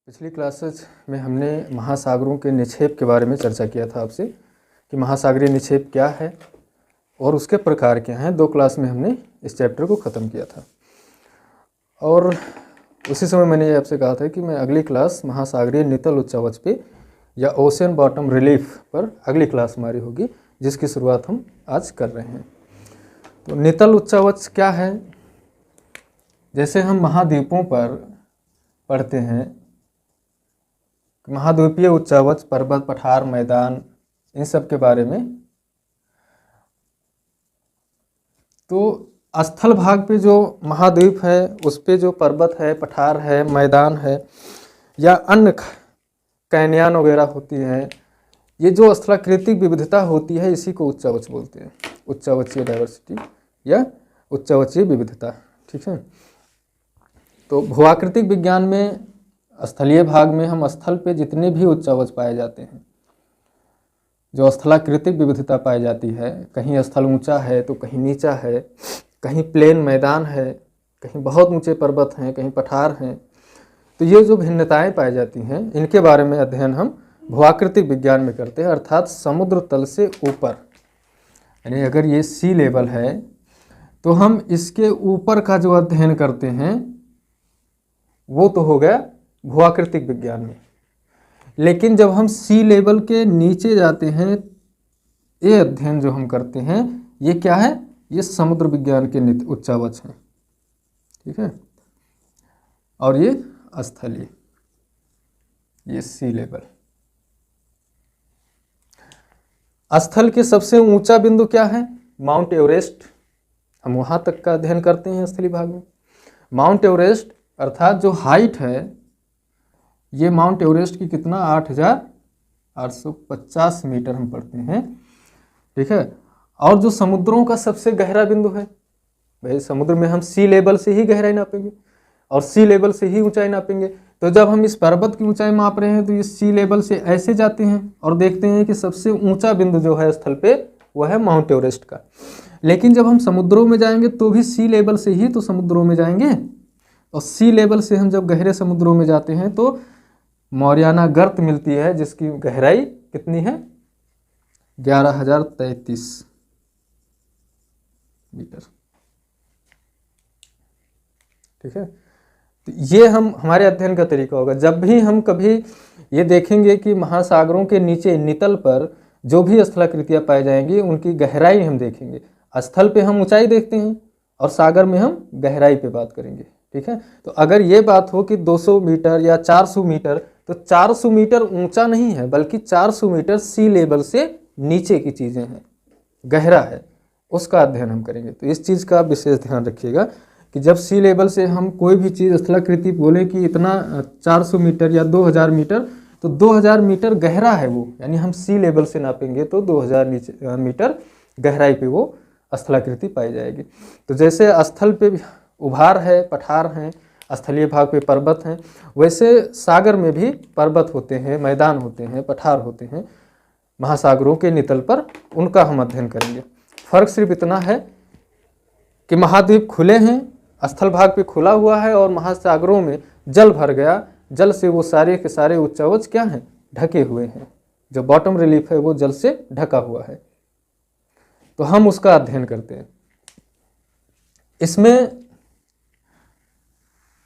पिछली क्लासेस में हमने महासागरों के निक्षेप के बारे में चर्चा किया था आपसे कि महासागरीय निक्षेप क्या है और उसके प्रकार क्या हैं। 2 क्लास में हमने इस चैप्टर को ख़त्म किया था और उसी समय मैंने ये आपसे कहा था कि मैं अगली क्लास महासागरीय नितल उच्चावच पे या ओशन बॉटम रिलीफ पर अगली क्लास हमारी होगी, जिसकी शुरुआत हम आज कर रहे हैं। तो नितल उच्चावच क्या है? जैसे हम महाद्वीपों पर पढ़ते हैं, महाद्वीपीय उच्चावच, पर्वत, पठार, मैदान, इन सब के बारे में, तो स्थल भाग पे जो महाद्वीप है उस पे जो पर्वत है, पठार है, मैदान है या अन्य कैन्यान वगैरह होती है, ये जो स्थलाकृतिक विविधता होती है इसी को उच्चावच बोलते हैं। उच्चावचीय डाइवर्सिटी या उच्चावचीय विविधता, ठीक है। तो भूआकृतिक विज्ञान में स्थलीय भाग में हम स्थल पे जितने भी उच्चावच पाए जाते हैं, जो स्थलाकृतिक विविधता पाई जाती है, कहीं स्थल ऊंचा है तो कहीं नीचा है, कहीं प्लेन मैदान है, कहीं बहुत ऊंचे पर्वत हैं, कहीं पठार हैं, तो ये जो भिन्नताएं पाई जाती हैं इनके बारे में अध्ययन हम भूआकृतिक विज्ञान में करते हैं, अर्थात समुद्र तल से ऊपर। यानी अगर ये सी लेवल है तो हम इसके ऊपर का जो अध्ययन करते हैं वो तो हो गया भूआकृतिक विज्ञान में। लेकिन जब हम सी लेवल के नीचे जाते हैं, ये अध्ययन जो हम करते हैं ये क्या है? ये समुद्र विज्ञान के उच्चावच हैं, ठीक है। और ये स्थलीय, ये सी लेवल। स्थल के सबसे ऊंचा बिंदु क्या है? Mount Everest. हम वहां तक का अध्ययन करते हैं स्थलीय भाग में। माउंट एवरेस्ट अर्थात जो हाइट है, ये माउंट एवरेस्ट की कितना 8,850 मीटर हम पढ़ते हैं, ठीक है। और जो समुद्रों का सबसे गहरा बिंदु है, भाई समुद्र में हम सी लेवल से ही गहराई नापेंगे और सी लेवल से ही ऊंचाई नापेंगे। तो जब हम इस पर्वत की ऊंचाई माप रहे हैं तो ये सी लेवल से ऐसे जाते हैं और देखते हैं कि सबसे ऊंचा बिंदु जो है स्थल पे वह है माउंट एवरेस्ट का। लेकिन जब हम समुद्रों में जाएंगे तो भी सी लेवल से ही तो समुद्रों में जाएंगे, और सी लेवल से हम जब गहरे समुद्रों में जाते हैं तो मौरियाना गर्त मिलती है जिसकी गहराई कितनी है? 11,033 मीटर, ठीक है। तो ये हमारे अध्ययन का तरीका होगा। जब भी हम कभी ये देखेंगे कि महासागरों के नीचे नितल पर जो भी स्थलाकृतियां पाई जाएंगी उनकी गहराई हम देखेंगे। स्थल पे हम ऊंचाई देखते हैं और सागर में हम गहराई पे बात करेंगे, ठीक है। तो अगर ये बात हो कि 200 मीटर या 400 मीटर, तो 400 मीटर ऊंचा नहीं है, बल्कि 400 मीटर सी लेवल से नीचे की चीज़ें हैं, गहरा है, उसका अध्ययन हम करेंगे। तो इस चीज़ का विशेष ध्यान रखिएगा कि जब सी लेवल से हम कोई भी चीज़ स्थलाकृति बोले कि इतना 400 मीटर या 2000 मीटर, तो 2000 मीटर गहरा है वो, यानी हम सी लेवल से नापेंगे तो 2000 मीटर गहराई पे वो स्थलाकृति पाई जाएगी। तो जैसे स्थल पे उभार है, पठार हैं, स्थलीय भाग पे पर्वत हैं, वैसे सागर में भी पर्वत होते हैं, मैदान होते हैं, पठार होते हैं। महासागरों के नितल पर उनका हम अध्ययन करेंगे। फर्क सिर्फ इतना है कि महाद्वीप खुले हैं, स्थल भाग पे खुला हुआ है, और महासागरों में जल भर गया, जल से वो सारे के सारे उच्चावच क्या हैं? ढके हुए हैं। जो बॉटम रिलीफ है वो जल से ढका हुआ है, तो हम उसका अध्ययन करते हैं। इसमें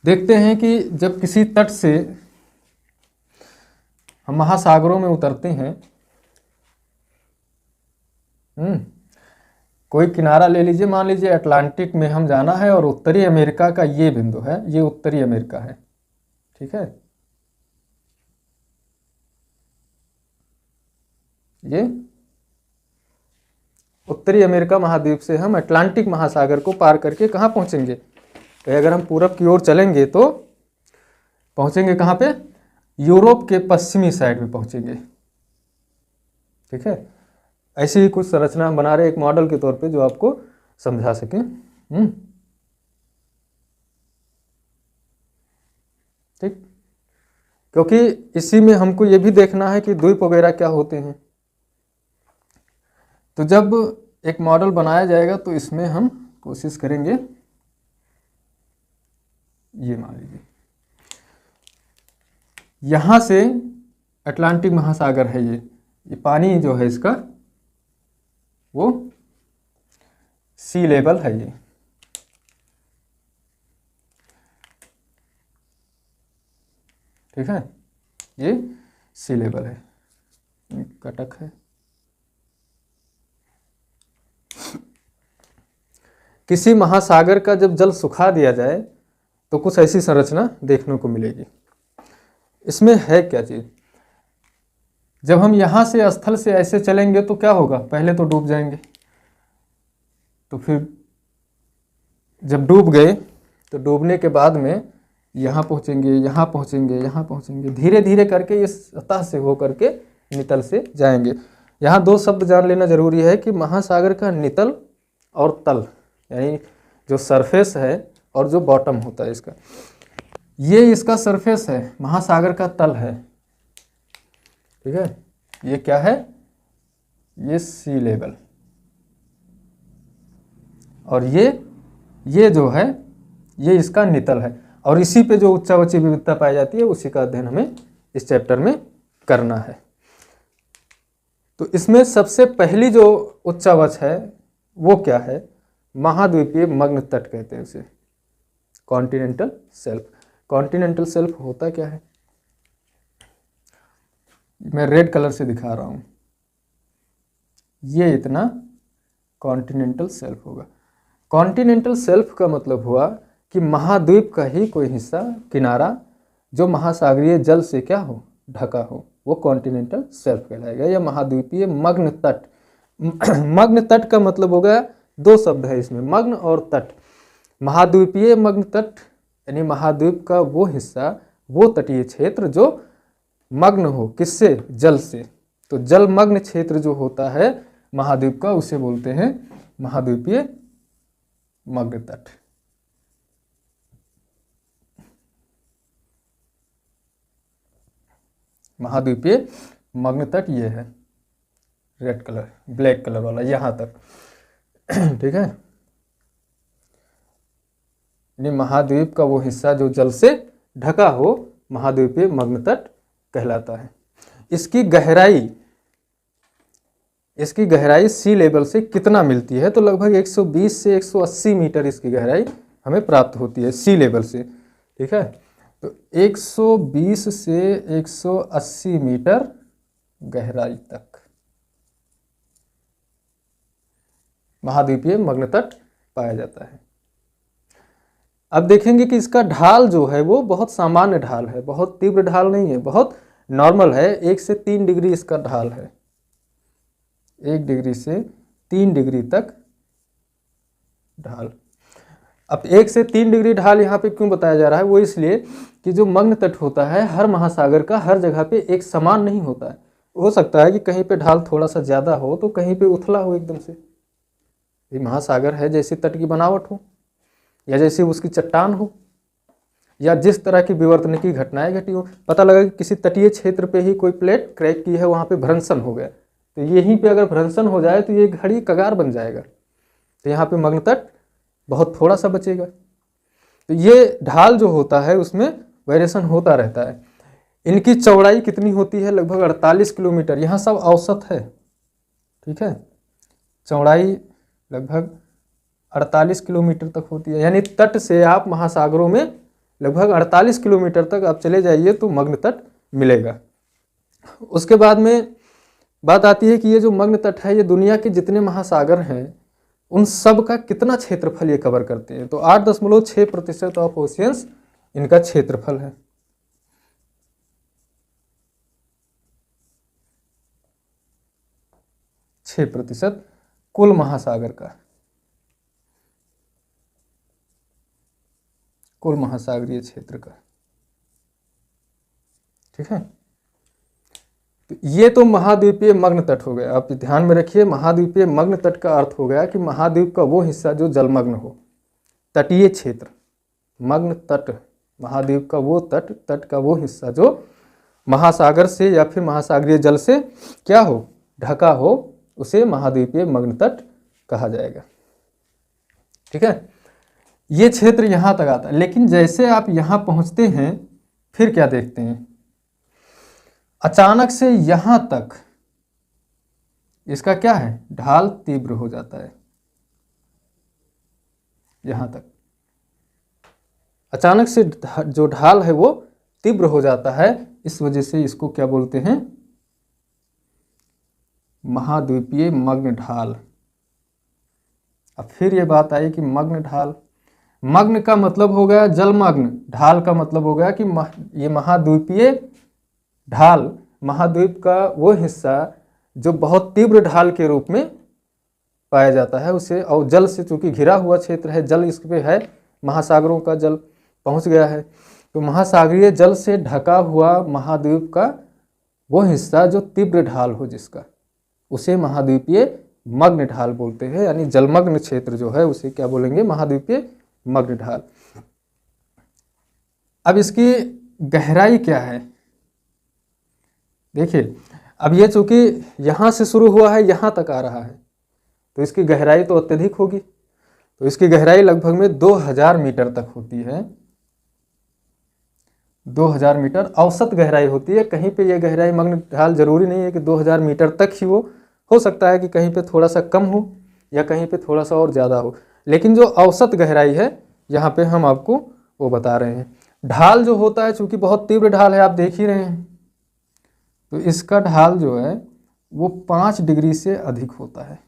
देखते हैं कि जब किसी तट से हम महासागरों में उतरते हैं, कोई किनारा ले लीजिए, मान लीजिए अटलांटिक में हम जाना है और उत्तरी अमेरिका का ये बिंदु है, ये उत्तरी अमेरिका है, ठीक है। ये उत्तरी अमेरिका महाद्वीप से हम अटलांटिक महासागर को पार करके कहाँ पहुंचेंगे? तो अगर हम पूरब की ओर चलेंगे तो पहुंचेंगे कहाँ पे? यूरोप के पश्चिमी साइड में पहुंचेंगे, ठीक है। ऐसी ही कुछ संरचना हम बना रहे एक मॉडल के तौर पे जो आपको समझा सके, ठीक। क्योंकि इसी में हमको ये भी देखना है कि द्वीप वगैरह क्या होते हैं। तो जब एक मॉडल बनाया जाएगा तो इसमें हम कोशिश करेंगे, ये मान लीजिए यहाँ से अटलांटिक महासागर है, ये पानी जो है इसका वो सी लेवल है ये, ठीक है, ये सी लेवल है, कटक है। किसी महासागर का जब जल सुखा दिया जाए तो कुछ ऐसी संरचना देखने को मिलेगी। इसमें है क्या चीज, जब हम यहाँ से स्थल से ऐसे चलेंगे तो क्या होगा, पहले तो डूब जाएंगे, तो फिर जब डूब गए तो डूबने के बाद में यहाँ पहुँचेंगे, यहाँ पहुँचेंगे, यहाँ पहुँचेंगे, धीरे धीरे करके इस सतह से हो करके नितल से जाएंगे। यहाँ दो शब्द जान लेना जरूरी है कि महासागर का नितल और तल, यानी जो सरफेस है और जो बॉटम होता है इसका, ये इसका सरफेस है, महासागर का तल है, ठीक है। ये क्या है, ये सी लेवल, और ये जो है ये इसका नितल है, और इसी पे जो उच्चावची विविधता पाई जाती है उसी का अध्ययन हमें इस चैप्टर में करना है। तो इसमें सबसे पहली जो उच्चावच है वो क्या है, महाद्वीपीय मग्न तट कहते हैं उसे, कॉन्टिनेंटल शेल्फ। कॉन्टिनेंटल शेल्फ होता क्या है, मैं रेड कलर से दिखा रहा हूं, ये इतना कॉन्टिनेंटल शेल्फ होगा। कॉन्टिनेंटल शेल्फ का मतलब हुआ कि महाद्वीप का ही कोई हिस्सा, किनारा जो महासागरीय जल से क्या हो, ढका हो, वो कॉन्टिनेंटल शेल्फ कहलाएगा, या महाद्वीपीय मग्न तट। मग्न तट का मतलब हो गया, दो शब्द है इसमें, मग्न और तट। महाद्वीपीय मग्न तट यानी महाद्वीप का वो हिस्सा, वो तटीय क्षेत्र जो मग्न हो, किससे, जल से। तो जलमग्न क्षेत्र जो होता है महाद्वीप का, उसे बोलते हैं महाद्वीपीय मग्न तट। महाद्वीपीय मग्न तट ये है, रेड कलर, ब्लैक कलर वाला, यहां तक, ठीक है। यानी महाद्वीप का वो हिस्सा जो जल से ढका हो, महाद्वीपीय मग्न तट कहलाता है। इसकी गहराई सी लेवल से कितना मिलती है, तो लगभग 120 से 180 मीटर इसकी गहराई हमें प्राप्त होती है सी लेवल से, ठीक है। तो 120 से 180 मीटर गहराई तक महाद्वीपीय मग्न तट पाया जाता है। अब देखेंगे कि इसका ढाल जो है वो बहुत सामान्य ढाल है, बहुत तीव्र ढाल नहीं है, बहुत नॉर्मल है। 1 से 3 डिग्री इसका ढाल है, 1 डिग्री से 3 डिग्री तक ढाल। अब 1 से 3 डिग्री ढाल यहाँ पे क्यों बताया जा रहा है, वो इसलिए कि जो मग्न तट होता है हर महासागर का हर जगह पे एक समान नहीं होता है। हो सकता है कि कहीं पे ढाल थोड़ा सा ज़्यादा हो तो कहीं पे उथला हो एकदम से। ये महासागर है, जैसी तट की बनावट हो या जैसी उसकी चट्टान हो या जिस तरह की विवर्तनिकी घटनाएं घटी हो। पता लगा कि किसी तटीय क्षेत्र पे ही कोई प्लेट क्रैक की है, वहाँ पे भ्रंशन हो गया, तो यहीं पे अगर भ्रंशन हो जाए तो ये घड़ी कगार बन जाएगा, तो यहाँ पे मग्न तट बहुत थोड़ा सा बचेगा। तो ये ढाल जो होता है उसमें वेरिएशन होता रहता है। इनकी चौड़ाई कितनी होती है, लगभग 48 किलोमीटर, यहाँ सब औसत है, ठीक है। चौड़ाई लगभग 48 किलोमीटर तक होती है, यानी तट से आप महासागरों में लगभग 48 किलोमीटर तक आप चले जाइए तो मग्न तट मिलेगा। उसके बाद में बात आती है कि ये जो मग्न तट है ये दुनिया के जितने महासागर हैं उन सब का कितना क्षेत्रफल ये कवर करते हैं, तो 8.6% ऑफ ओशियंस इनका क्षेत्रफल है। %6 कुल महासागर का, कुल महासागरीय क्षेत्र का, ठीक है। तो ये तो महाद्वीपीय मग्न तट हो गया। आप ध्यान में रखिए, महाद्वीपीय मग्न तट का अर्थ हो गया कि महाद्वीप का वो हिस्सा जो जलमग्न हो, तटीय क्षेत्र। मग्न तट, महाद्वीप का वो तट का वो हिस्सा जो महासागर से या फिर महासागरीय जल से क्या हो, ढका हो, उसे महाद्वीपीय मग्न तट कहा जाएगा, ठीक है। ये क्षेत्र यहाँ तक आता है, लेकिन जैसे आप यहाँ पहुँचते हैं फिर क्या देखते हैं, अचानक से यहां तक इसका क्या है, ढाल तीव्र हो जाता है। यहां तक अचानक से जो ढाल है वो तीव्र हो जाता है, इस वजह से इसको क्या बोलते हैं, महाद्वीपीय मग्न ढाल। अब फिर ये बात आई कि मग्न ढाल, मग्न का मतलब हो गया जलमग्न, ढाल का मतलब हो गया कि ये महाद्वीपीय ढाल, महाद्वीप का वो हिस्सा जो बहुत तीव्र ढाल के रूप में पाया जाता है उसे, और जल से चूंकि घिरा हुआ क्षेत्र है, जल इस पे है, महासागरों का जल पहुंच गया है, तो महासागरीय जल से ढका हुआ महाद्वीप का वो हिस्सा जो तीव्र ढाल हो जिसका, उसे महाद्वीपीय मग्न ढाल बोलते हैं। यानी जलमग्न क्षेत्र जो है उसे क्या बोलेंगे, महाद्वीपीय मग्न ढाल। अब इसकी गहराई क्या है, देखिए अब ये चूंकि यहां से शुरू हुआ है यहां तक आ रहा है, तो इसकी गहराई तो अत्यधिक होगी, तो इसकी गहराई लगभग में 2000 मीटर तक होती है। 2000 मीटर औसत गहराई होती है। कहीं पे ये गहराई मग्न ढाल जरूरी नहीं है कि 2000 मीटर तक ही हो सकता है कि कहीं पे थोड़ा सा कम हो या कहीं पे थोड़ा सा और ज़्यादा हो, लेकिन जो औसत गहराई है यहाँ पे हम आपको वो बता रहे हैं। ढाल जो होता है चूंकि बहुत तीव्र ढाल है, आप देख ही रहे हैं, तो इसका ढाल जो है वो 5 डिग्री से अधिक होता है,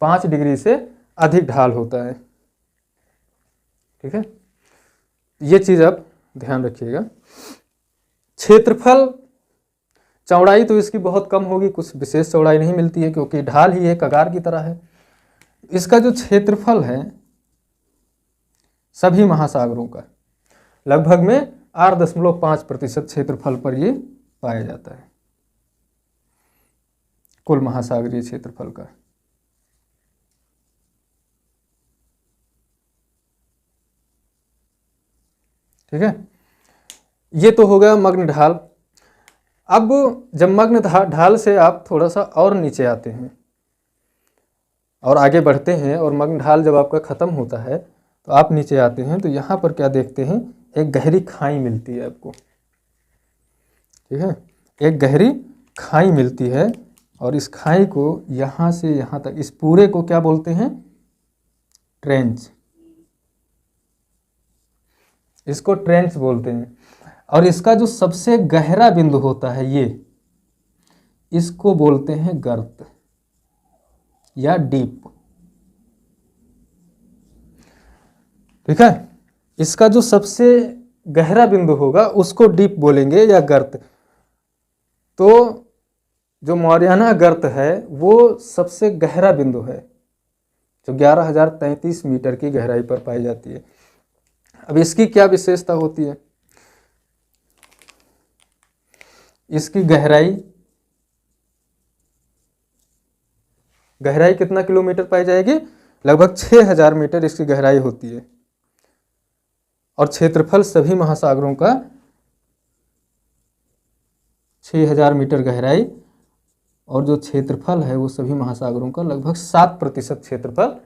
5 डिग्री से अधिक ढाल होता है। ठीक है, ये चीज आप ध्यान रखिएगा। क्षेत्रफल, चौड़ाई तो इसकी बहुत कम होगी, कुछ विशेष चौड़ाई नहीं मिलती है क्योंकि ढाल ही एक कगार की तरह है। इसका जो क्षेत्रफल है सभी महासागरों का लगभग में 8.5% क्षेत्रफल पर ये पाया जाता है, कुल महासागरीय क्षेत्रफल का। ठीक है, ये तो हो गया मग्न ढाल। अब जब मग्न ढाल से आप थोड़ा सा और नीचे आते हैं और आगे बढ़ते हैं और मग्न ढाल जब आपका खत्म होता है तो आप नीचे आते हैं, तो यहाँ पर क्या देखते हैं, एक गहरी खाई मिलती है आपको। ठीक है, एक गहरी खाई मिलती है और इस खाई को यहाँ से यहाँ तक, इस पूरे को क्या बोलते हैं, ट्रेंच। इसको ट्रेंच बोलते हैं। और इसका जो सबसे गहरा बिंदु होता है ये, इसको बोलते हैं गर्त या डीप। ठीक है, इसका जो सबसे गहरा बिंदु होगा उसको डीप बोलेंगे या गर्त। तो जो मौरियाना गर्त है वो सबसे गहरा बिंदु है जो 11,033 मीटर की गहराई पर पाई जाती है। अब इसकी क्या विशेषता होती है, इसकी गहराई कितना किलोमीटर पाई जाएगी, लगभग 6000 मीटर इसकी गहराई होती है। और क्षेत्रफल सभी महासागरों का 6000 मीटर गहराई, और जो क्षेत्रफल है वो सभी महासागरों का लगभग 7% क्षेत्रफल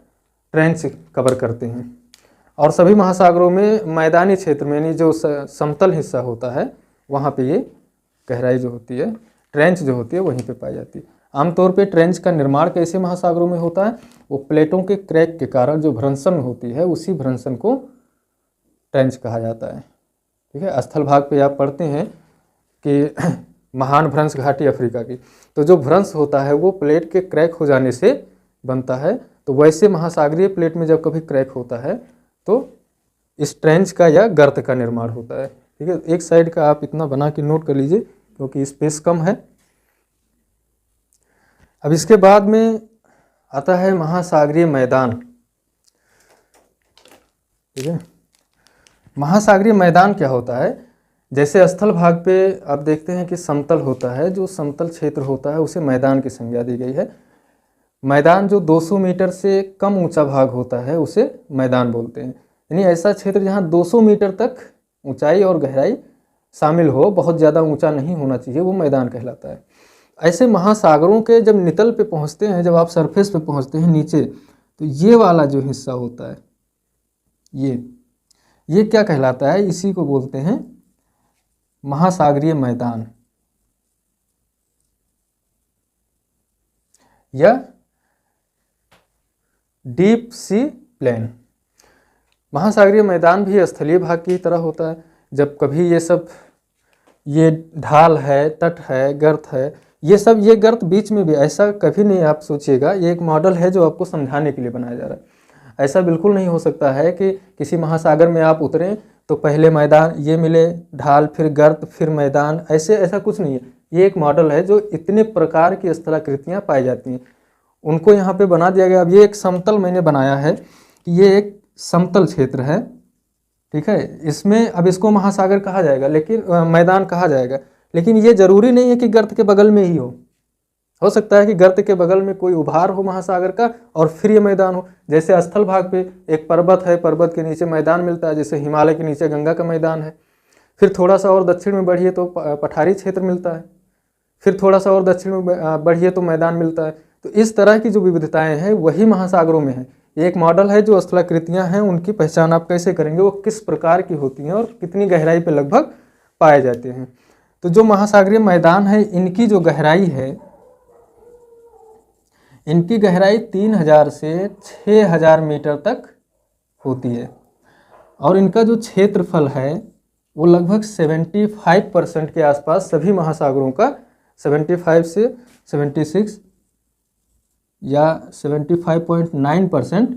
ट्रेंच कवर करते हैं। और सभी महासागरों में मैदानी क्षेत्र में, यानी जो समतल हिस्सा होता है वहाँ पे ये गहराई जो होती है, ट्रेंच जो होती है, वहीं पे पाई जाती है। आमतौर पे ट्रेंच का निर्माण कैसे महासागरों में होता है, वो प्लेटों के क्रैक के कारण जो भ्रंशन होती है उसी भ्रंशन को ट्रेंच कहा जाता है। ठीक है, स्थल भाग पे आप पढ़ते हैं कि महान भ्रंश घाटी अफ्रीका की, तो जो भ्रंश होता है वो प्लेट के क्रैक हो जाने से बनता है। तो वैसे महासागरीय प्लेट में जब कभी क्रैक होता है तो इस ट्रेंच का या गर्त का निर्माण होता है। ठीक है, एक साइड का आप इतना बना के नोट कर लीजिए क्योंकि स्पेस कम है। अब इसके बाद में आता है महासागरीय मैदान। ठीक है, महासागरीय मैदान क्या होता है, जैसे स्थल भाग पे आप देखते हैं कि समतल होता है, जो समतल क्षेत्र होता है उसे मैदान की संज्ञा दी गई है। मैदान जो 200 मीटर से कम ऊंचा भाग होता है उसे मैदान बोलते हैं। यानी ऐसा क्षेत्र जहाँ 200 मीटर तक ऊंचाई और गहराई शामिल हो, बहुत ज़्यादा ऊंचा नहीं होना चाहिए, वो मैदान कहलाता है। ऐसे महासागरों के जब नितल पे पहुँचते हैं, जब आप सरफेस पे पहुँचते हैं नीचे, तो ये वाला जो हिस्सा होता है ये क्या कहलाता है, इसी को बोलते हैं महासागरीय मैदान या डीप सी प्लेन। महासागरीय मैदान भी स्थलीय भाग की तरह होता है। जब कभी ये ढाल है, तट है, गर्त है, ये गर्त बीच में भी, ऐसा कभी नहीं आप सोचिएगा। ये एक मॉडल है जो आपको समझाने के लिए बनाया जा रहा है। ऐसा बिल्कुल नहीं हो सकता है कि किसी महासागर में आप उतरें तो पहले मैदान ये मिले, ढाल, फिर गर्त, फिर मैदान, ऐसा कुछ नहीं है। ये एक मॉडल है जो इतने प्रकार की स्थलाकृतियाँ पाई जाती हैं उनको यहाँ पे बना दिया गया। अब ये एक समतल मैंने बनाया है कि ये एक समतल क्षेत्र है, ठीक है। इसमें अब इसको महासागर कहा जाएगा, लेकिन मैदान कहा जाएगा, लेकिन ये जरूरी नहीं है कि गर्त के बगल में ही हो सकता है कि गर्त के बगल में कोई उभार हो महासागर का और फिर ये मैदान हो। जैसे स्थल भाग पे एक पर्वत है, पर्वत के नीचे मैदान मिलता है, जैसे हिमालय के नीचे गंगा का मैदान है। फिर थोड़ा सा और दक्षिण में बढ़िए तो पठारी क्षेत्र मिलता है, फिर थोड़ा सा और दक्षिण में बढ़िए तो मैदान मिलता है। तो इस तरह की जो विविधताएं हैं वही महासागरों में है। एक मॉडल है जो स्थलाकृतियां हैं उनकी पहचान आप कैसे करेंगे, वो किस प्रकार की होती हैं और कितनी गहराई पे लगभग पाए जाते हैं। तो जो महासागरीय मैदान है इनकी जो गहराई है, इनकी गहराई 3000 से 6000 मीटर तक होती है और इनका जो क्षेत्रफल है वो लगभग 75% के आसपास सभी महासागरों का 75 से 76 या 75.9%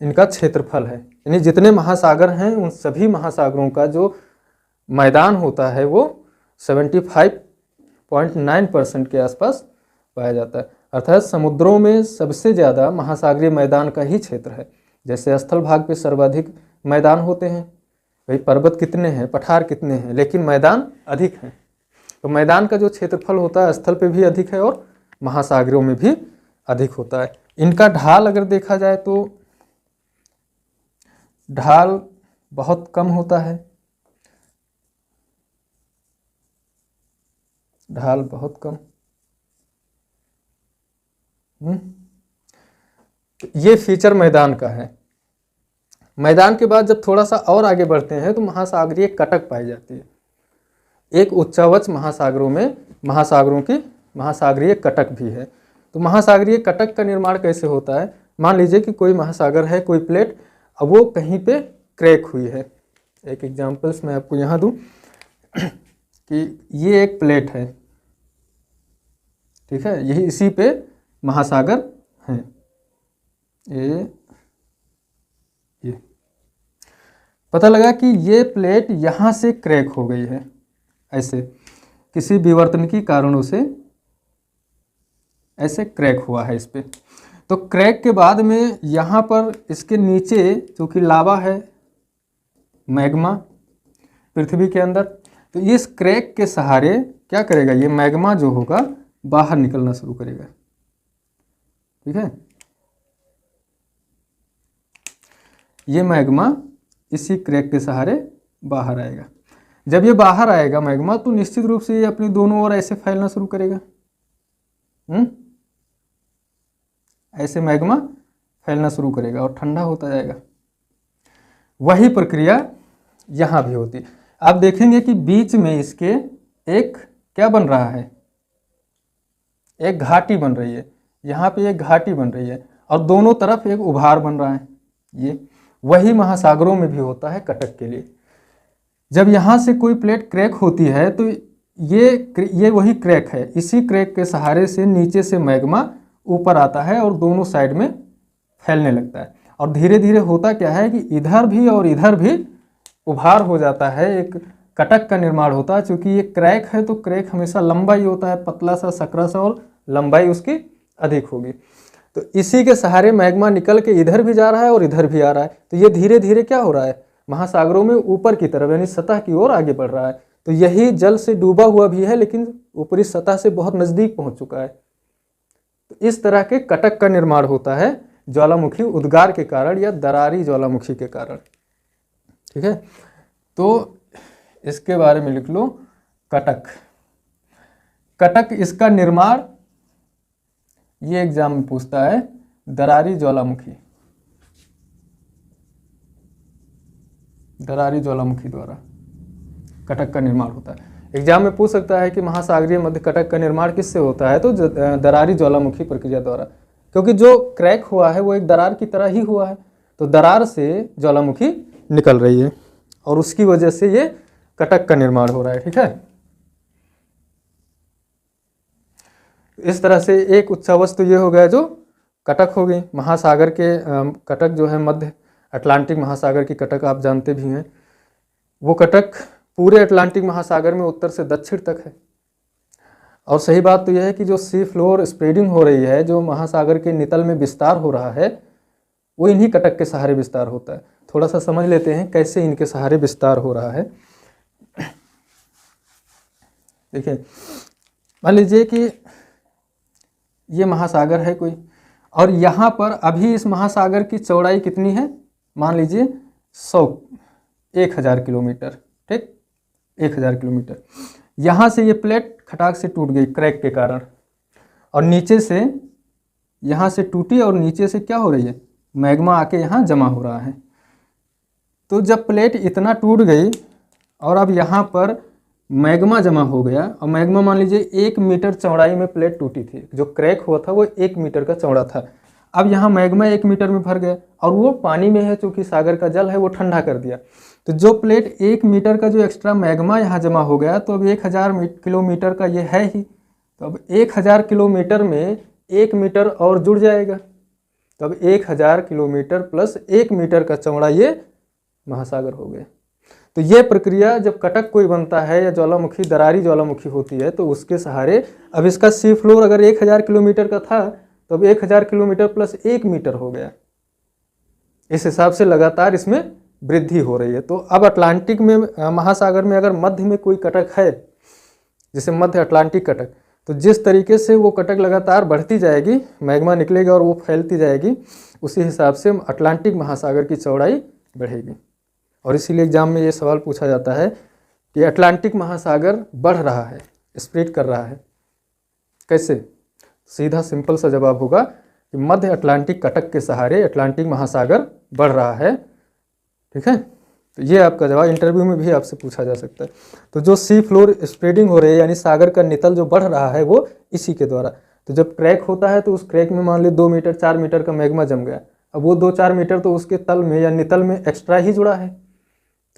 इनका क्षेत्रफल है। यानी जितने महासागर हैं उन सभी महासागरों का जो मैदान होता है वो 75.9% के आसपास पाया जाता है। अर्थात समुद्रों में सबसे ज़्यादा महासागरीय मैदान का ही क्षेत्र है। जैसे स्थल भाग पे सर्वाधिक मैदान होते हैं, भाई पर्वत कितने हैं, पठार कितने हैं, लेकिन मैदान अधिक हैं। तो मैदान का जो क्षेत्रफल होता है स्थल पे भी अधिक है और महासागरों में भी अधिक होता है। इनका ढाल अगर देखा जाए तो ढाल बहुत कम होता है, ढाल बहुत कम। ये फीचर मैदान का है। मैदान के बाद जब थोड़ा सा और आगे बढ़ते हैं तो महासागरीय कटक पाई जाती है। एक उच्चवच महासागरों में महासागरों की महासागरीय कटक भी है। तो महासागरीय कटक का निर्माण कैसे होता है? मान लीजिए कि कोई महासागर है, कोई प्लेट, अब वो कहीं पे क्रैक हुई है। एक एग्जांपल्स मैं आपको यहाँ दूं कि ये एक प्लेट है, ठीक है, यही इसी पे महासागर है। ये पता लगा कि ये प्लेट यहाँ से क्रैक हो गई है, ऐसे किसी विवर्तनिकी कारणों से ऐसे क्रैक हुआ है इस पे। तो क्रैक के बाद में यहाँ पर इसके नीचे चूँकि लावा है, मैग्मा पृथ्वी के अंदर, तो इस क्रैक के सहारे क्या करेगा, ये मैग्मा जो होगा बाहर निकलना शुरू करेगा, ठीक है। ये मैग्मा इसी क्रैक के सहारे बाहर आएगा। जब ये बाहर आएगा मैग्मा तो निश्चित रूप से ये अपनी दोनों ओर ऐसे फैलना शुरू करेगा, ऐसे मैग्मा फैलना शुरू करेगा और ठंडा होता जाएगा। वही प्रक्रिया यहाँ भी होती है। आप देखेंगे कि बीच में इसके एक क्या बन रहा है, एक घाटी बन रही है, यहाँ पे एक घाटी बन रही है और दोनों तरफ एक उभार बन रहा है। ये वही महासागरों में भी होता है कटक के लिए। जब यहाँ से कोई प्लेट क्रैक होती है तो ये वही क्रैक है, इसी क्रैक के सहारे से नीचे से मैग्मा ऊपर आता है और दोनों साइड में फैलने लगता है। और धीरे धीरे होता क्या है कि इधर भी और इधर भी उभार हो जाता है, एक कटक का निर्माण होता है। क्योंकि ये क्रैक है तो क्रैक हमेशा लंबा ही होता है, पतला सा सकरा सा, और लंबाई उसकी अधिक होगी। तो इसी के सहारे मैग्मा निकल के इधर भी जा रहा है और इधर भी आ रहा है। तो ये धीरे धीरे क्या हो रहा है, महासागरों में ऊपर की तरफ यानी सतह की ओर आगे बढ़ रहा है। तो यही जल से डूबा हुआ भी है लेकिन ऊपरी सतह से बहुत नज़दीक पहुंच चुका है। तो इस तरह के कटक का निर्माण होता है ज्वालामुखी उद्गार के कारण या दरारी ज्वालामुखी के कारण, ठीक है। तो इसके बारे में लिख लो, कटक। कटक इसका निर्माण ये एग्जाम में पूछता है, दरारी ज्वालामुखी, दरारी ज्वालामुखी द्वारा कटक का निर्माण होता है। एग्जाम में पूछ सकता है कि महासागरीय मध्य कटक का निर्माण किससे होता है, तो दरारी ज्वालामुखी प्रक्रिया द्वारा, क्योंकि जो क्रैक हुआ है वो एक दरार की तरह ही हुआ है, तो दरार से ज्वालामुखी निकल रही है और उसकी वजह से ये कटक का निर्माण हो रहा है। ठीक है, इस तरह से एक उच्चावच तो ये हो गया जो कटक हो गई। महासागर के कटक जो है मध्य अटलांटिक महासागर की कटक आप जानते भी हैं, वो कटक पूरे अटलांटिक महासागर में उत्तर से दक्षिण तक है। और सही बात तो यह है कि जो सी फ्लोर स्प्रेडिंग हो रही है, जो महासागर के नितल में विस्तार हो रहा है, वो इन्हीं कटक के सहारे विस्तार होता है। थोड़ा सा समझ लेते हैं कैसे इनके सहारे विस्तार हो रहा है। देखिए, मान लीजिए कि ये महासागर है कोई, और यहाँ पर अभी इस महासागर की चौड़ाई कितनी है, मान लीजिए 1000 किलोमीटर। ठीक, 1000 किलोमीटर। यहाँ से ये प्लेट खटाक से टूट गई क्रैक के कारण, और नीचे से यहाँ से टूटी और नीचे से क्या हो रही है, मैग्मा आके यहाँ जमा हो रहा है। तो जब प्लेट इतना टूट गई और अब यहाँ पर मैग्मा जमा हो गया, और मैग्मा मान लीजिए 1 मीटर चौड़ाई में प्लेट टूटी थी, जो क्रैक हुआ था वो 1 मीटर का चौड़ा था। अब यहाँ मैग्मा 1 मीटर में भर गया और वो पानी में है, चूँकि सागर का जल है वो ठंडा कर दिया। तो जो प्लेट 1 मीटर का जो एक्स्ट्रा मैग्मा यहाँ जमा हो गया, तो अब 1000 किलोमीटर का ये है ही, तो अब 1000 किलोमीटर में 1 मीटर और जुड़ जाएगा, तो अब 1000 किलोमीटर प्लस 1 मीटर का चौड़ा ये महासागर हो गया। तो ये प्रक्रिया जब कटक कोई बनता है या ज्वालामुखी दरारी ज्वालामुखी होती है, तो उसके सहारे अब इसका सी फ्लोर अगर 1000 किलोमीटर का था, तो अब 1000 किलोमीटर प्लस 1 मीटर हो गया। इस हिसाब से लगातार इसमें वृद्धि हो रही है। तो अब अटलांटिक में महासागर में अगर मध्य में कोई कटक है, जैसे मध्य अटलांटिक कटक, तो जिस तरीके से वो कटक लगातार बढ़ती जाएगी, मैग्मा निकलेगा और वो फैलती जाएगी, उसी हिसाब से अटलांटिक महासागर की चौड़ाई बढ़ेगी। और इसीलिए एग्जाम में ये सवाल पूछा जाता है कि अटलांटिक महासागर बढ़ रहा है, स्प्रेड कर रहा है, कैसे? सीधा सिंपल सा जवाब होगा कि मध्य अटलांटिक कटक के सहारे अटलांटिक महासागर बढ़ रहा है। ठीक है, तो ये आपका जवाब इंटरव्यू में भी आपसे पूछा जा सकता है। तो जो सी फ्लोर स्प्रेडिंग हो रही है, यानी सागर का नितल जो बढ़ रहा है, वो इसी के द्वारा। तो जब क्रैक होता है तो उस क्रैक में मान ली 2 मीटर 4 मीटर का मैग्मा जम गया, अब वो 2-4 मीटर तो उसके तल में या नितल में एक्स्ट्रा ही जुड़ा है,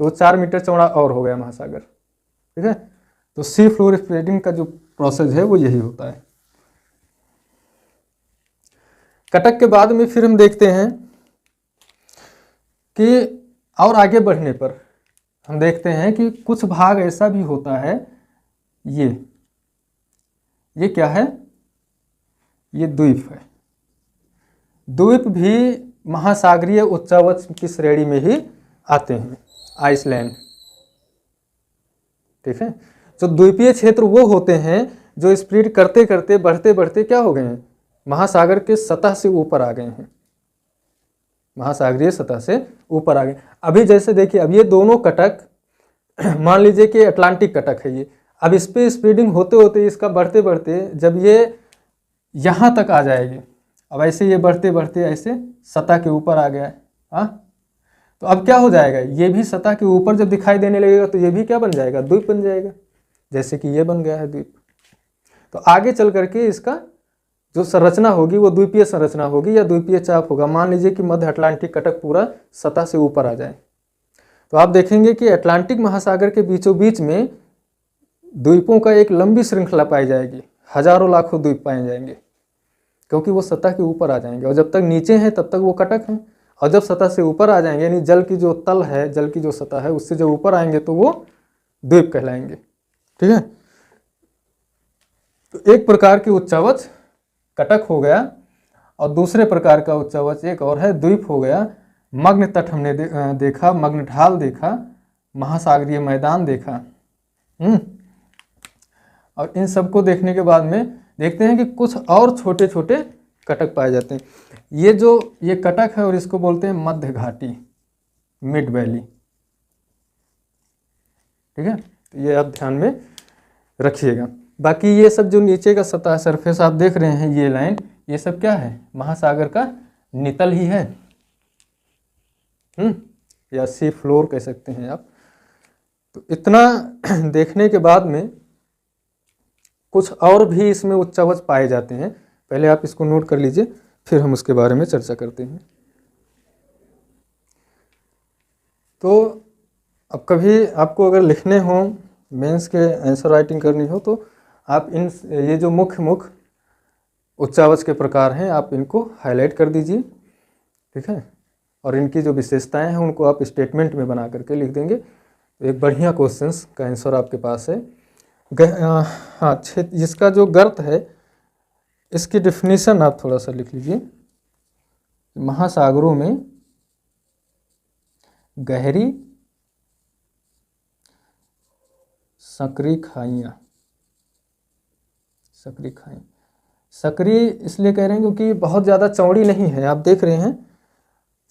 तो वो 4 मीटर चौड़ा और हो गया महासागर। ठीक है, तो सी फ्लोर स्प्रेडिंग का जो प्रोसेस है वो यही होता है। कटक के बाद में फिर हम देखते हैं कि और आगे बढ़ने पर हम देखते हैं कि कुछ भाग ऐसा भी होता है, ये क्या है, ये द्वीप है। द्वीप भी महासागरीय उच्चावच की श्रेणी में ही आते हैं, आइसलैंड। ठीक है, जो द्वीपीय क्षेत्र वो होते हैं जो स्प्रेड करते करते बढ़ते बढ़ते क्या हो गए हैं, महासागर के सतह से ऊपर आ गए हैं, महासागरीय सतह से ऊपर आ गए। अभी जैसे देखिए, अब ये दोनों कटक मान लीजिए कि अटलांटिक कटक है ये, अब इस पे स्प्रेडिंग होते होते इसका बढ़ते बढ़ते जब ये यहाँ तक आ जाएगी, अब ऐसे ये बढ़ते बढ़ते ऐसे सतह के ऊपर आ गया है। हाँ, तो अब क्या हो जाएगा, ये भी सतह के ऊपर जब दिखाई देने लगेगा तो ये भी क्या बन जाएगा, द्वीप बन जाएगा, जैसे कि ये बन गया है द्वीप। तो आगे चल करके इसका जो संरचना होगी वो द्वीपीय संरचना होगी या द्वीपीय चाप होगा। मान लीजिए कि मध्य अटलांटिक कटक पूरा सतह से ऊपर आ जाए, तो आप देखेंगे कि अटलांटिक महासागर के बीचों बीच में द्वीपों का एक लंबी श्रृंखला पाई जाएगी, हजारों लाखों द्वीप पाए जाएंगे, क्योंकि वो सतह के ऊपर आ जाएंगे। और जब तक नीचे हैं तब तक वो कटक हैं, और जब सतह से ऊपर आ जाएंगे, यानी जल की जो तल है, जल की जो सतह है, उससे जब ऊपर आएंगे तो वो द्वीप कहलाएंगे। ठीक है, तो एक प्रकार की उच्चावच कटक हो गया, और दूसरे प्रकार का उच्चावच एक और है, द्वीप हो गया। मग्न तट हमने देखा, मग्न ढाल देखा, महासागरीय मैदान देखा। और इन सबको देखने के बाद में देखते हैं कि कुछ और छोटे छोटे कटक पाए जाते हैं। ये कटक है और इसको बोलते हैं मध्य घाटी, मिड वैली। ठीक है, तो ये आप ध्यान में रखिएगा। बाकी ये सब जो नीचे का सतह सरफेस आप देख रहे हैं, ये लाइन, ये सब क्या है, महासागर का नितल ही है। या सी फ्लोर कह सकते हैं आप। तो इतना देखने के बाद में कुछ और भी इसमें उच्चावच पाए जाते हैं। पहले आप इसको नोट कर लीजिए, फिर हम उसके बारे में चर्चा करते हैं। तो अब कभी आपको अगर लिखने हो, मेंस के आंसर राइटिंग करनी हो, तो आप ये जो मुख्य उच्चावच के प्रकार हैं आप इनको हाईलाइट कर दीजिए, ठीक है। और इनकी जो विशेषताएं हैं उनको आप स्टेटमेंट में बना करके लिख देंगे, तो एक बढ़िया क्वेश्चंस का आंसर आपके पास है। हाँ, जिसका जो गर्त है इसकी डिफिनीशन आप थोड़ा सा लिख लीजिए। महासागरों में गहरी संकरी खाइयाँ, सकरी इसलिए कह रहे हैं क्योंकि बहुत ज़्यादा चौड़ी नहीं है, आप देख रहे हैं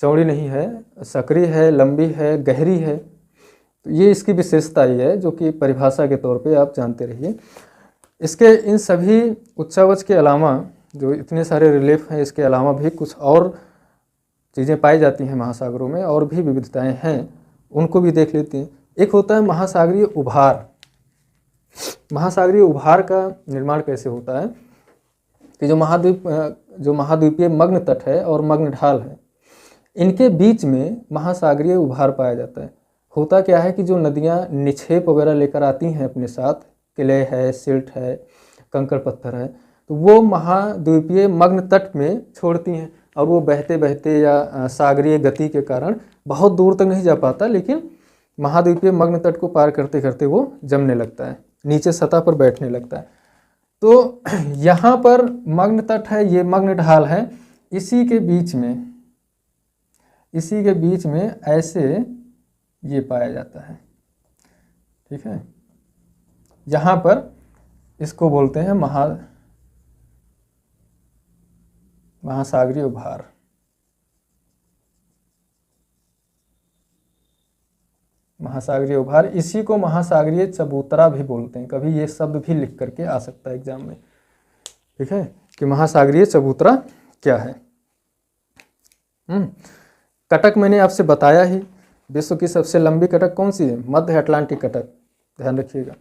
चौड़ी नहीं है, सकरी है, लंबी है, गहरी है। तो ये इसकी विशेषता ही है जो कि परिभाषा के तौर पे आप जानते रहिए। इसके इन सभी उच्चावच के अलावा जो इतने सारे रिलीफ हैं, इसके अलावा भी कुछ और चीज़ें पाई जाती हैं महासागरों में, और भी विविधताएं हैं, उनको भी देख लेते हैं। एक होता है महासागरीय उभार। महासागरीय उभार का निर्माण कैसे होता है कि जो महाद्वीपीय मग्न तट है और मग्न ढाल है, इनके बीच में महासागरीय उभार पाया जाता है। होता क्या है कि जो नदियाँ निक्षेप वगैरह लेकर आती हैं अपने साथ, किले है, सिल्ट है, कंकड़ पत्थर है, तो वो महाद्वीपीय मग्न तट में छोड़ती हैं, और वो बहते बहते या सागरीय गति के कारण बहुत दूर तक नहीं जा पाता, लेकिन महाद्वीपीय मग्न तट को पार करते करते वो जमने लगता है, नीचे सतह पर बैठने लगता है। तो यहाँ पर मग्न तट है, ये मग्न ढाल है, इसी के बीच में ऐसे ये पाया जाता है, ठीक है। यहाँ पर इसको बोलते हैं महासागरीय उभार। महासागरीय उभार, इसी को महासागरीय चबूतरा भी बोलते हैं। कभी ये शब्द भी लिख करके आ सकता है एग्जाम में, ठीक है, कि महासागरीय चबूतरा क्या है। कटक मैंने आपसे बताया ही, विश्व की सबसे लंबी कटक कौन सी है? मध्य अटलांटिक कटक, ध्यान रखिएगा।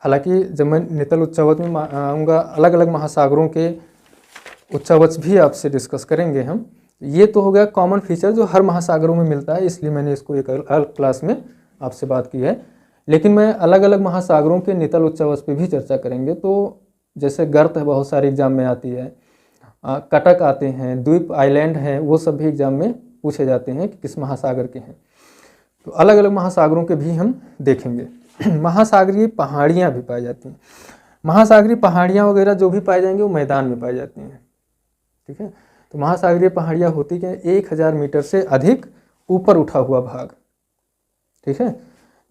हालांकि जब मैं नितल उच्चावच में आऊँगा, अलग अलग महासागरों के उच्चावच भी आपसे डिस्कस करेंगे हम। ये तो हो गया कॉमन फीचर जो हर महासागरों में मिलता है, इसलिए मैंने इसको एक अलग क्लास में आपसे बात की है। लेकिन मैं अलग अलग महासागरों के नितल उच्चावच पे भी चर्चा करेंगे। तो जैसे गर्त है, बहुत सारे एग्जाम में आती है, कटक आते हैं, द्वीप आइलैंड हैं, वो सब भी एग्जाम में पूछे जाते हैं कि किस महासागर के हैं। तो अलग अलग महासागरों के भी हम देखेंगे। महासागरीय पहाड़ियाँ भी पाई जाती हैं। महासागरीय पहाड़ियाँ वगैरह जो भी पाई जाएंगी वो मैदान में पाई जाती हैं, ठीक है। तो महासागरीय पहाड़ियाँ होती क्या है? 1000 मीटर से अधिक ऊपर उठा हुआ भाग, ठीक है,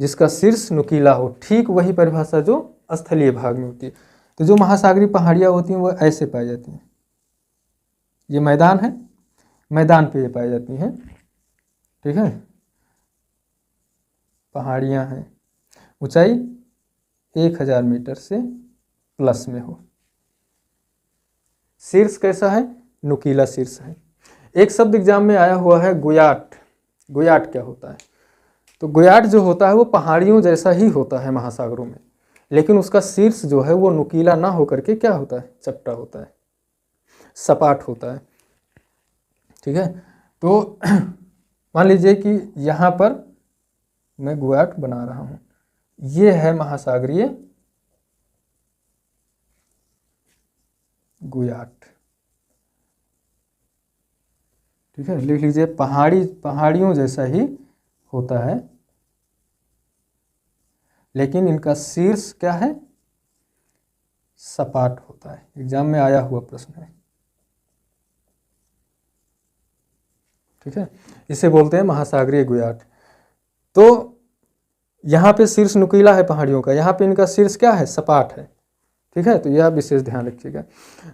जिसका शीर्ष नुकीला हो। ठीक वही परिभाषा जो स्थलीय भाग में होती है। तो जो महासागरीय पहाड़ियाँ होती हैं वो ऐसे पाई जाती हैं। ये मैदान है, मैदान पे ये पाई जाती हैं, ठीक है। पहाड़ियाँ हैं, ऊंचाई 1000 मीटर से प्लस में हो। शीर्ष कैसा है? नुकीला शीर्ष है। एक शब्द एग्जाम में आया हुआ है गुयाट। गुयाट क्या होता है? तो गुयाट जो होता है वो पहाड़ियों जैसा ही होता है महासागरों में, लेकिन उसका शीर्ष जो है वो नुकीला ना होकर के क्या होता है? चपटा होता है, सपाट होता है, ठीक है। तो मान लीजिए कि यहाँ पर मैं गुयाट बना रहा हूँ, ये है महासागरीय गुयाट, ठीक है। लिख लीजिए, पहाड़ियों जैसा ही होता है, लेकिन इनका शीर्ष क्या है? सपाट होता है। एग्जाम में आया हुआ प्रश्न है, ठीक है। इसे बोलते हैं महासागरीय गुयाट। तो यहाँ पे शीर्ष नुकीला है पहाड़ियों का, यहाँ पे इनका शीर्ष क्या है? सपाट है, ठीक है। तो यह विशेष ध्यान रखिएगा।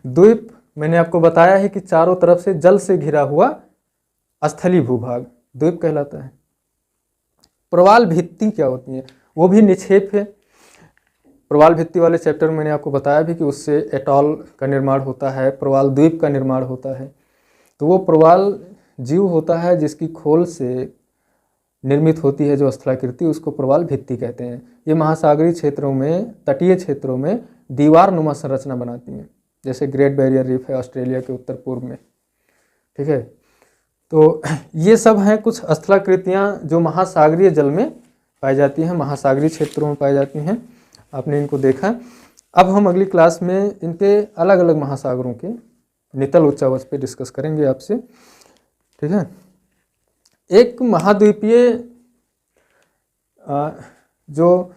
द्वीप मैंने आपको बताया है कि चारों तरफ से जल से घिरा हुआ स्थलीय भूभाग द्वीप कहलाता है। प्रवाल भित्ति क्या होती है? वो भी निक्षेप है। प्रवाल भित्ति वाले चैप्टर में मैंने आपको बताया भी कि उससे एटॉल का निर्माण होता है, प्रवाल द्वीप का निर्माण होता है। तो वो प्रवाल जीव होता है जिसकी खोल से निर्मित होती है जो स्थलाकृति, उसको प्रवाल भित्ति कहते हैं। ये महासागरीय क्षेत्रों में, तटीय क्षेत्रों में दीवार नुमा संरचना बनाती हैं, जैसे ग्रेट बैरियर रीफ है ऑस्ट्रेलिया के उत्तर पूर्व में। ठीक है, तो ये सब हैं कुछ स्थलाकृतियाँ जो महासागरीय जल में पाई जाती हैं, महासागरीय क्षेत्रों में पाई जाती हैं। आपने इनको देखा। अब हम अगली क्लास में इनके अलग अलग महासागरों के नितल उच्चावच पे डिस्कस करेंगे आपसे। ठीक है, एक महाद्वीपीय जो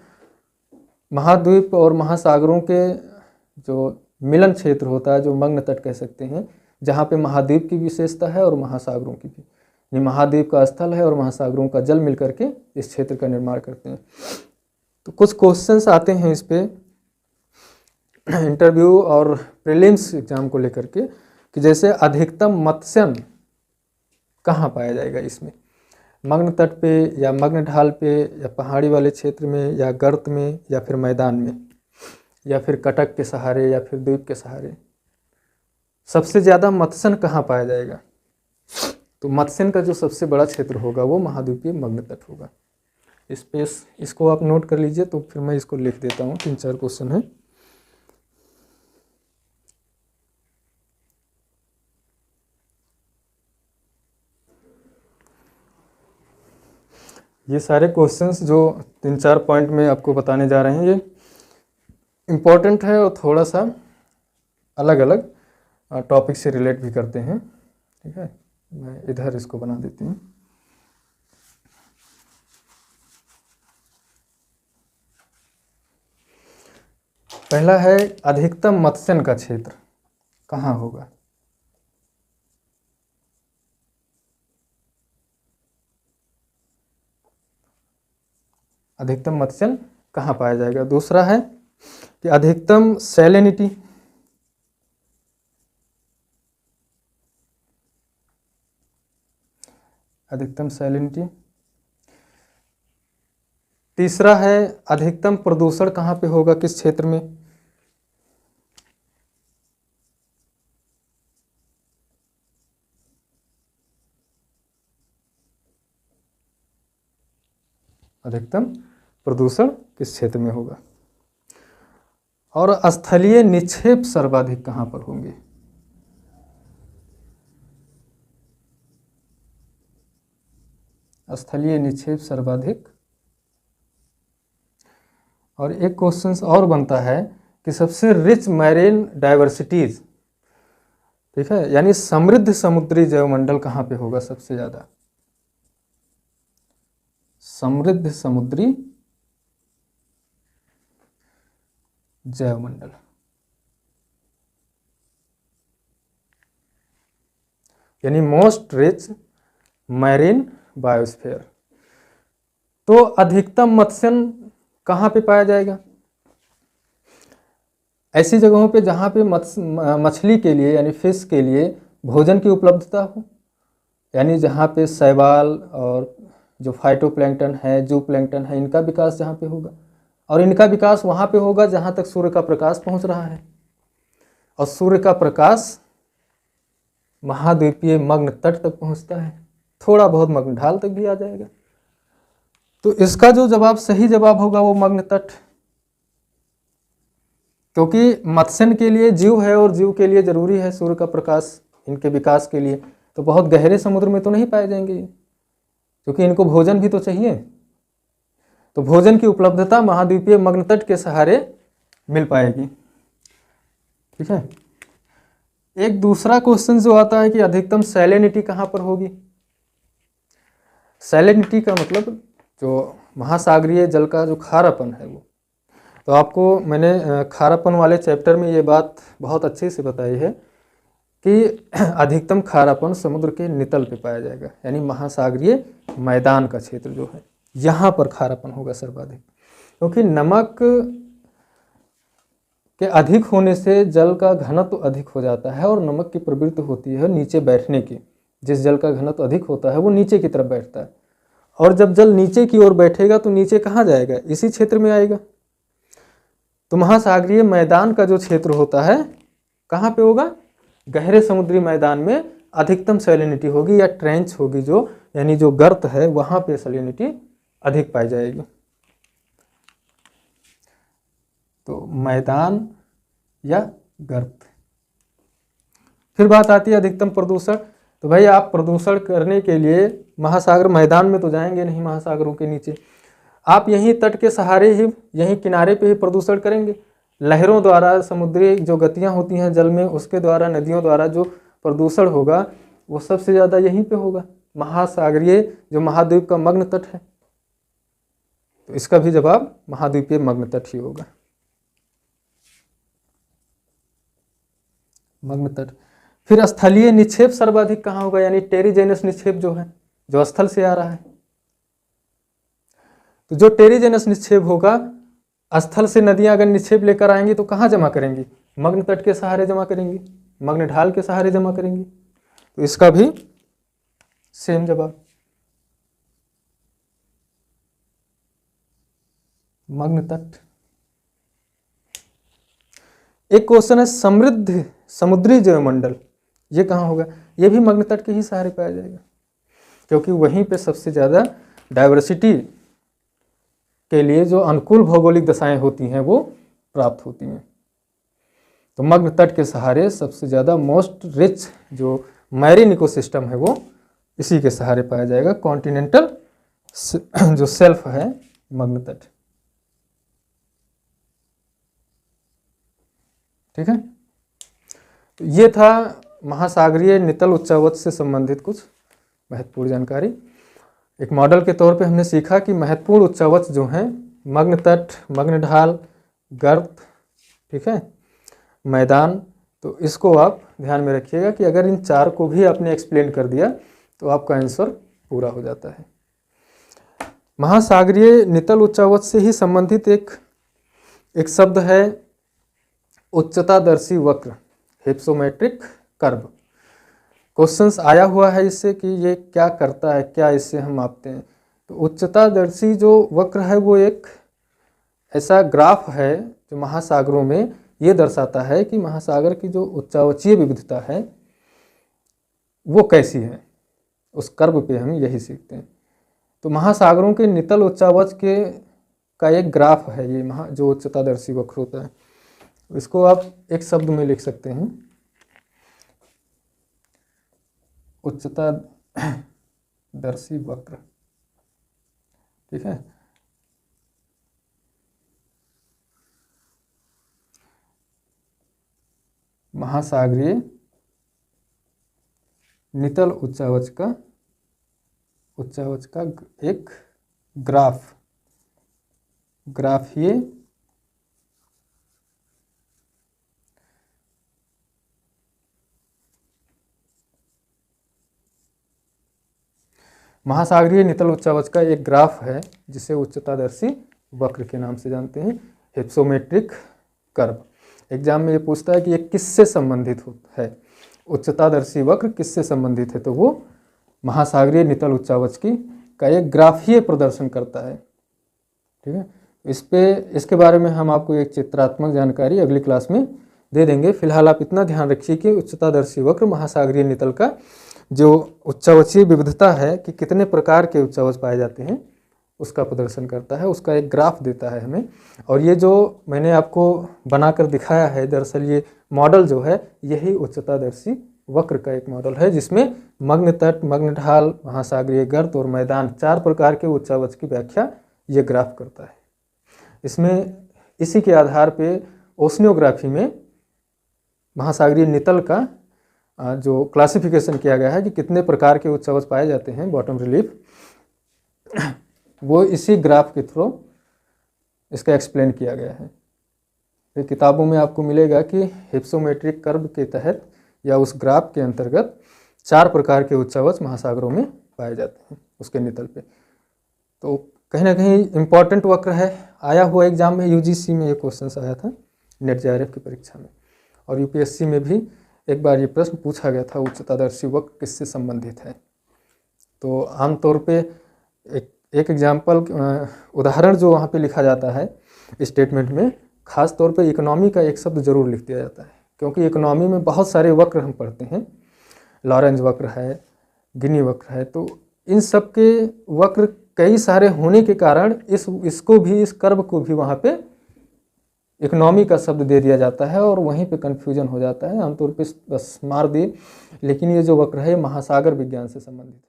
महाद्वीप और महासागरों के जो मिलन क्षेत्र होता है, जो मग्न तट कह सकते हैं, जहाँ पे महाद्वीप की विशेषता है और महासागरों की भी, ये महाद्वीप का स्थल है और महासागरों का जल मिलकर के इस क्षेत्र का निर्माण करते हैं। तो कुछ क्वेश्चंस आते हैं इस पे इंटरव्यू और प्रीलिम्स एग्जाम को लेकर के, कि जैसे अधिकतम मत्स्यन कहाँ पाया जाएगा इसमें, मग्न तट पे या मग्न ढाल पे या पहाड़ी वाले क्षेत्र में या गर्त में या फिर मैदान में या फिर कटक के सहारे या फिर द्वीप के सहारे, सबसे ज़्यादा मत्स्यन कहाँ पाया जाएगा। तो मत्स्यन का जो सबसे बड़ा क्षेत्र होगा वो महाद्वीपीय मग्न तट होगा। स्पेस इसको आप नोट कर लीजिए, तो फिर मैं इसको लिख देता हूँ, 3-4 क्वेश्चन है। ये सारे क्वेश्चंस जो 3-4 पॉइंट में आपको बताने जा रहे हैं, ये इम्पोर्टेंट है और थोड़ा सा अलग अलग टॉपिक से रिलेट भी करते हैं। ठीक है, मैं इधर इसको बना देती हूँ। पहला है अधिकतम मत्स्यन का क्षेत्र कहाँ होगा। अधिकतम मत्स्यन कहाँ पाया जाएगा। दूसरा है कि अधिकतम सैलिनिटी, अधिकतम सैलिनिटी। तीसरा है अधिकतम प्रदूषण कहाँ पे होगा, किस क्षेत्र में। अधिकतम प्रदूषण किस क्षेत्र में होगा। और स्थलीय निक्षेप सर्वाधिक कहाँ पर होंगे। स्थलीय निक्षेप सर्वाधिक। और एक क्वेश्चन और बनता है कि सबसे रिच मैरीन डाइवर्सिटीज, ठीक है, यानी समृद्ध समुद्री जैवमंडल कहाँ पे होगा सबसे ज़्यादा। समृद्ध समुद्री जैवमंडल, यानी मोस्ट रिच मैरीन बायोस्फीयर। तो अधिकतम मत्स्यन कहाँ पे पाया जाएगा। ऐसी जगहों पे जहाँ पे मछली के लिए यानी फिश के लिए भोजन की उपलब्धता हो, यानी जहाँ पे शैवाल और जो फाइटोप्लैंक्टन है, जू प्लैंक्टन है, इनका विकास जहाँ पे होगा। और इनका विकास वहाँ पे होगा जहाँ तक सूर्य का प्रकाश पहुँच रहा है। और सूर्य का प्रकाश महाद्वीपीय मग्न तट तक पहुँचता है, थोड़ा बहुत मग्न ढाल तक भी आ जाएगा। तो इसका जो जवाब सही जवाब होगा वो मग्न तट, क्योंकि मत्स्यन के लिए जीव है और जीव के लिए जरूरी है सूर्य का प्रकाश इनके विकास के लिए। तो बहुत गहरे समुद्र में तो नहीं पाए जाएंगे ये, क्योंकि इनको भोजन भी तो चाहिए। तो भोजन की उपलब्धता महाद्वीपीय मग्न तट के सहारे मिल पाएगी। ठीक है, एक दूसरा क्वेश्चन जो आता है कि अधिकतम सैलिनिटी कहाँ पर होगी। सैलिनिटी का मतलब जो महासागरीय जल का जो खारापन है वो, तो आपको मैंने खारापन वाले चैप्टर में ये बात बहुत अच्छे से बताई है कि अधिकतम खारापन समुद्र के नितल पे पाया जाएगा, यानी महासागरीय मैदान का क्षेत्र जो है यहाँ पर खारापन होगा सर्वाधिक। क्योंकि नमक के अधिक होने से जल का घनत्व अधिक हो जाता है और नमक की प्रवृत्ति होती है नीचे बैठने की। जिस जल का घनत्व अधिक होता है वो नीचे की तरफ बैठता है, और जब जल नीचे की ओर बैठेगा तो नीचे कहाँ जाएगा, इसी क्षेत्र में आएगा। तो महासागरीय मैदान का जो क्षेत्र होता है कहाँ पे होगा, गहरे समुद्री मैदान में अधिकतम सैलिनिटी होगी या ट्रेंच होगी, जो यानी जो गर्त है वहाँ पे सैलिनिटी अधिक पाई जाएगी। तो मैदान या गर्त। फिर बात आती है अधिकतम प्रदूषण। तो भाई आप प्रदूषण करने के लिए महासागर, मैदान में तो जाएंगे नहीं महासागरों के नीचे, आप यहीं तट के सहारे ही, यहीं किनारे पे ही प्रदूषण करेंगे। लहरों द्वारा, समुद्री जो गतियां होती हैं जल में, उसके द्वारा, नदियों द्वारा जो प्रदूषण होगा वो सबसे ज़्यादा यहीं पे होगा, महासागरीय जो महाद्वीप का मग्न तट है। तो इसका भी जवाब महाद्वीपीय मग्न तट ही होगा, मग्न तट। फिर स्थलीय निक्षेप सर्वाधिक कहाँ होगा, यानी टेरिजेनस निक्षेप जो है, जो स्थल से आ रहा है। तो जो टेरिजेनस निक्षेप होगा, स्थल से नदियां अगर निक्षेप लेकर आएंगी तो कहाँ जमा करेंगी, मग्न तट के सहारे जमा करेंगी, मग्न ढाल के सहारे जमा करेंगी। तो इसका भी सेम जवाब, मग्न तट। एक क्वेश्चन है समृद्ध समुद्री जैवमंडल, ये कहाँ होगा, ये भी मग्न तट के ही सहारे पाया जाएगा, क्योंकि वहीं पे सबसे ज़्यादा डाइवर्सिटी के लिए जो अनुकूल भौगोलिक दशाएं होती हैं वो प्राप्त होती हैं। तो मग्न तट के सहारे सबसे ज़्यादा मोस्ट रिच जो मैरीन इकोसिस्टम है वो इसी के सहारे पाया जाएगा, कॉन्टिनेंटल जो शेल्फ है मग्न तट। ठीक है, तो ये था महासागरीय नितल उच्चावच से संबंधित कुछ महत्वपूर्ण जानकारी। एक मॉडल के तौर पे हमने सीखा कि महत्वपूर्ण उच्चावच जो हैं मग्न तट, मग्न ढाल, गर्त, ठीक है, मैदान। तो इसको आप ध्यान में रखिएगा कि अगर इन चार को भी आपने एक्सप्लेन कर दिया तो आपका आंसर पूरा हो जाता है। महासागरीय नितल उच्चावच से ही संबंधित एक शब्द है उच्चतादर्शी वक्र, हिप्सोमेट्रिक कर्व। क्वेश्चंस आया हुआ है इससे कि ये क्या करता है, क्या इससे हम मापते हैं। तो उच्चतादर्शी जो वक्र है वो एक ऐसा ग्राफ है जो महासागरों में ये दर्शाता है कि महासागर की जो उच्चावचीय विविधता है वो कैसी है। उस कर्व पे हम यही सीखते हैं। तो महासागरों के नितल उच्चावच का एक ग्राफ है ये जो उच्चतादर्शी वक्र होता है। इसको आप एक शब्द में लिख सकते हैं, उच्चतादर्शी वक्र। ठीक है, महासागरीय नितल उच्चावच का एक ग्राफीय महासागरीय नितल उच्चावच का एक ग्राफ है जिसे उच्चतादर्शी वक्र के नाम से जानते हैं, हिप्सोमेट्रिक कर्व। एग्जाम में ये पूछता है कि ये किससे संबंधित है, उच्चतादर्शी वक्र किससे संबंधित है, तो वो महासागरीय नितल उच्चावच का एक ग्राफीय प्रदर्शन करता है। ठीक है, इसके बारे में हम आपको एक चित्रात्मक जानकारी अगली क्लास में दे देंगे। फिलहाल आप इतना ध्यान रखिए कि उच्चतादर्शी वक्र महासागरीय नितल का जो उच्चावचीय विविधता है कि कितने प्रकार के उच्चावच पाए जाते हैं उसका प्रदर्शन करता है, उसका एक ग्राफ देता है हमें। और ये जो मैंने आपको बनाकर दिखाया है, दरअसल ये मॉडल जो है यही उच्चतादर्शी वक्र का एक मॉडल है, जिसमें मग्न तट, मग्न ढाल, महासागरीय गर्त और मैदान 4 प्रकार के उच्चावच की व्याख्या ये ग्राफ करता है। इसमें इसी के आधार पे ओशनियोग्राफी में महासागरीय नितल का जो क्लासिफिकेशन किया गया है कि कितने प्रकार के उच्चावच पाए जाते हैं, बॉटम रिलीफ, वो इसी ग्राफ के थ्रू इसका एक्सप्लेन किया गया है। फिर किताबों में आपको मिलेगा कि हिप्सोमेट्रिक कर्व के तहत या उस ग्राफ के अंतर्गत 4 प्रकार के उच्चावच महासागरों में पाए जाते हैं उसके नितल पे। तो कहीं ना कहीं इम्पॉर्टेंट वक्र है, आया हुआ एग्जाम में यूजीसी में ये क्वेश्चन आया था नेट जेआरएफ की परीक्षा में, और यूपीएससी में भी एक बार ये प्रश्न पूछा गया था उच्चतादर्शी वक्र किससे संबंधित है। तो आमतौर पे एक एग्जाम्पल उदाहरण जो वहाँ पे लिखा जाता है स्टेटमेंट में, खास तौर पे इकोनॉमी का एक शब्द जरूर लिख दिया जाता है, क्योंकि इकोनॉमी में बहुत सारे वक्र हम पढ़ते हैं। लॉरेंज वक्र है, गिनी वक्र है। तो इन सब के वक्र कई सारे होने के कारण इसको भी, इस कर्व को भी वहाँ पे इकोनॉमी का शब्द दे दिया जाता है और वहीं पे कन्फ्यूजन हो जाता है। आमतौर पे बस मार दिए, लेकिन ये जो वक्र है महासागर विज्ञान से संबंधित है।